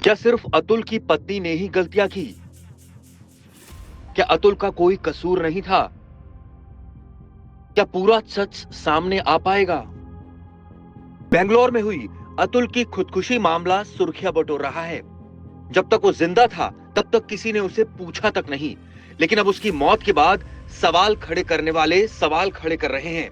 क्या सिर्फ अतुल की पत्नी ने ही गलतियां की? क्या अतुल का कोई कसूर नहीं था? क्या पूरा सच सामने आ पाएगा? बेंगलोर में हुई अतुल की खुदकुशी मामला सुर्खियां बटोर रहा है। जब तक वो जिंदा था तब तक किसी ने उसे पूछा तक नहीं, लेकिन अब उसकी मौत के बाद सवाल खड़े करने वाले सवाल खड़े कर रहे हैं।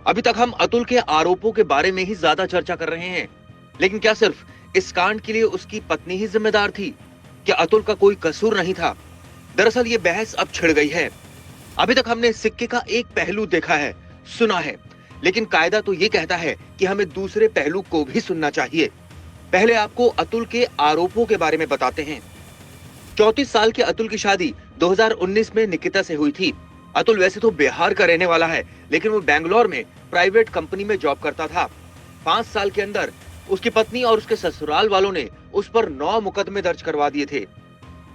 अभी तक हम अतुल के आरोपों के बारे में ही ज्यादा चर्चा कर रहे हैं, लेकिन क्या सिर्फ इस कांड के लिए उसकी पत्नी ही जिम्मेदार थी? क्या अतुल का कोई कसूर नहीं था? दरअसल ये बहस अब छिड़ गई है। अभी तक हमने सिक्के का एक पहलू देखा है, सुना है, लेकिन कायदा तो ये कहता है कि हमें दूसरे पहलू को भी सुनना चाहिए। पहले आपको अतुल के आरोपों के बारे में बताते हैं। 34 साल के अतुल की शादी 2019 में निकिता से हुई थी। अतुल वैसे तो बिहार का रहने वाला है, लेकिन वो बेंगलोर में प्राइवेट कंपनी में जॉब करता था। 5 साल के अंदर उसकी पत्नी और उसके ससुराल वालों ने उस पर 9 मुकदमे दर्ज करवा दिए थे।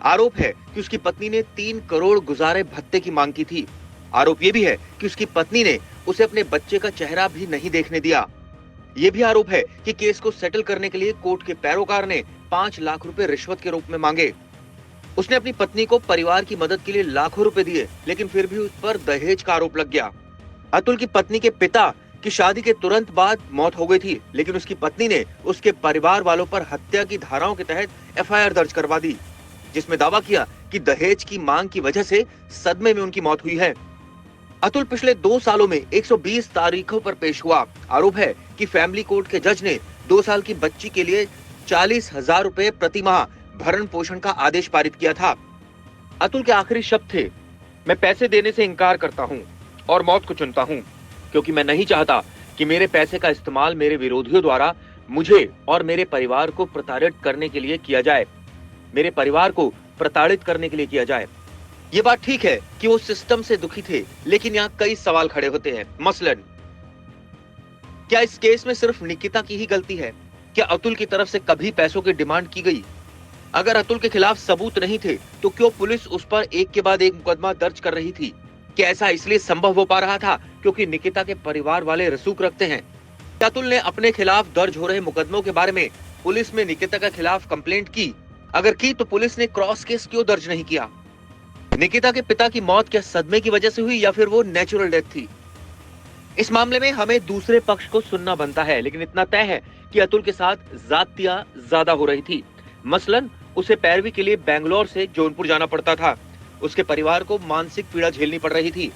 आरोप है कि उसकी पत्नी ने 3 करोड़ गुजारे भत्ते की मांग की थी। आरोप ये भी है कि उसकी पत्नी ने उसे अपने बच्चे का चेहरा भी नहीं देखने दिया। ये भी आरोप है कि केस को सेटल करने के लिए कोर्ट के पैरोकार ने 5 लाख रुपए रिश्वत के रूप में मांगे। उसने अपनी पत्नी को परिवार की मदद के लिए लाखों रुपए दिए, लेकिन फिर भी उस पर दहेज का आरोप लग गया। अतुल की पत्नी के पिता की शादी के तुरंत बाद मौत हो गई थी, लेकिन उसकी पत्नी ने उसके परिवार वालों पर हत्या की धाराओं के तहत एफआईआर दर्ज करवा दी, जिसमें दावा किया कि दहेज की मांग की वजह से सदमे में उनकी मौत हुई है। अतुल पिछले 2 सालों में 120 तारीखों पर पेश हुआ। आरोप है कि फैमिली कोर्ट के जज ने 2 साल की बच्ची के लिए 40,000 रुपए प्रति माह भरण पोषण का आदेश पारित किया था। अतुल के आखिरी शब्द थे, मैं पैसे देने से इनकार करता हूं और मौत को चुनता हूं, क्योंकि मैं नहीं चाहता कि मेरे पैसे का इस्तेमाल मेरे विरोधियों द्वारा मुझे और मेरे परिवार को प्रताड़ित करने के लिए किया जाए। मेरे परिवार को प्रताड़ित करने के लिए किया जाए। ये बात ठीक है कि वो सिस्टम से दुखी थे, लेकिन यहाँ कई सवाल खड़े होते हैं। मसलन, क्या इस केस में सिर्फ निकिता की ही गलती है? क्या अतुल की तरफ से कभी पैसों की डिमांड की गई? अगर अतुल के खिलाफ सबूत नहीं थे, तो क्यों पुलिस उस पर एक के बाद एक मुकदमा दर्ज कर रही थी? क्या ऐसा इसलिए संभव हो पा रहा था क्योंकि निकिता के परिवार वाले रसूख रखते हैं? क्या अतुल ने अपने खिलाफ दर्ज हो रहे मुकदमों के बारे में पुलिस में निकिता के खिलाफ कंप्लेंट की? अगर की तो पुलिस ने क्रॉस केस क्यों दर्ज नहीं किया? निकिता के पिता की मौत क्या सदमे की वजह से हुई या फिर वो नेचुरल डेथ थी? इस मामले में हमें दूसरे पक्ष को सुनना बनता है, लेकिन इतना तय है कि अतुल के साथ ज्यादतियां ज्यादा हो रही थी। मसलन, उसे पैरवी के लिए बेंगलोर से जौनपुर जाना पड़ता था। उसके परिवार को मानसिक पीड़ा झेलनी पड़ रही थी।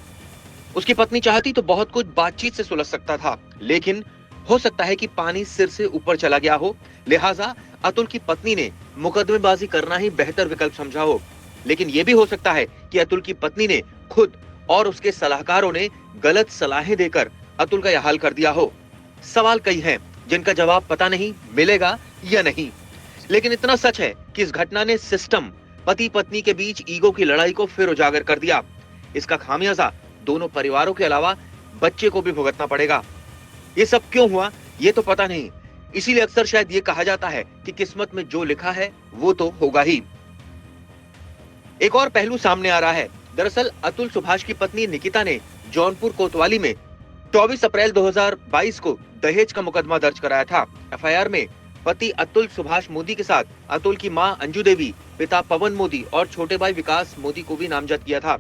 उसकी पत्नी चाहती तो बहुत कुछ बातचीत से सुलझ सकता था, लेकिन हो सकता है कि पानी सिर से ऊपर चला गया हो, लिहाजा अतुल की पत्नी ने मुकदमेबाजी करना ही बेहतर विकल्प समझा हो। लेकिन यह भी हो सकता है कि अतुल की पत्नी ने खुद और उसके सलाहकारों ने गलत सलाहें देकर अतुल का यह हाल कर दिया हो। सवाल कई हैं जिनका जवाब पता नहीं मिलेगा या नहीं, लेकिन इतना सच है कि इस घटना ने सिस्टम, पति पत्नी के बीच ईगो की लड़ाई को फिर उजागर कर दिया। इसका खामियाजा दोनों परिवारों के अलावा बच्चे को भी भुगतना पड़ेगा। ये सब क्यों हुआ ये तो पता नहीं, इसीलिए अक्सर शायद ये कहा जाता है कि किस्मत में जो लिखा है वो तो होगा ही। एक और पहलू सामने आ रहा है। दरअसल अतुल सुभाष की पत्नी निकिता ने जौनपुर कोतवाली में 24 अप्रैल 2022 को दहेज का मुकदमा दर्ज कराया था। एफआईआर में पति अतुल सुभाष मोदी के साथ अतुल की मां अंजू देवी, पिता पवन मोदी और छोटे भाई विकास मोदी को भी नामजद किया था।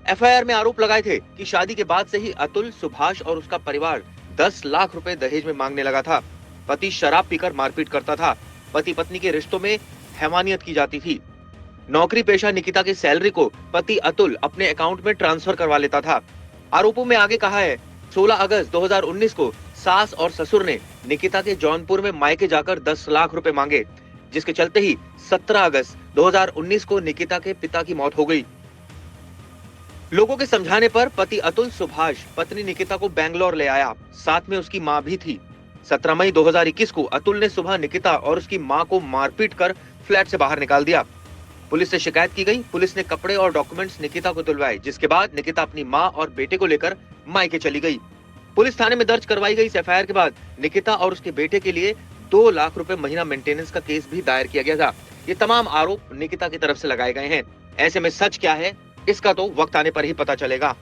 एफआईआर में आरोप लगाए थे कि शादी के बाद से ही अतुल सुभाष और उसका परिवार 10 लाख रुपए दहेज में मांगने लगा था। पति शराब पीकर मारपीट करता था। पति पत्नी के रिश्तों में हैवानियत की जाती थी। नौकरी पेशा निकिता की सैलरी को पति अतुल अपने अकाउंट में ट्रांसफर करवा लेता था। आरोपों में आगे कहा है, 16 अगस्त 2019 को सास और ससुर ने निकिता के जौनपुर में मायके जाकर 10 लाख रुपए मांगे, जिसके चलते ही 17 अगस्त 2019 को निकिता के पिता की मौत हो गई। लोगों के समझाने पर पति अतुल सुभाष पत्नी निकिता को बेंगलोर ले आया, साथ में उसकी मां भी थी। 17 मई 2021 को अतुल ने सुबह निकिता और उसकी मां को मारपीट कर फ्लैट से बाहर निकाल दिया। पुलिस से शिकायत की गई। पुलिस ने कपड़े और डॉक्यूमेंट्स निकिता को दिलवाए, जिसके बाद निकिता अपनी मां और बेटे को लेकर मायके चली गई। पुलिस थाने में दर्ज करवाई गई इस एफआईआर के बाद निकिता और उसके बेटे के लिए 2 लाख रुपए महीना मेंटेनेंस का केस भी दायर किया गया था। ये तमाम आरोप निकिता की तरफ से लगाए गए हैं। ऐसे में सच क्या है, इसका तो वक्त आने पर ही पता चलेगा।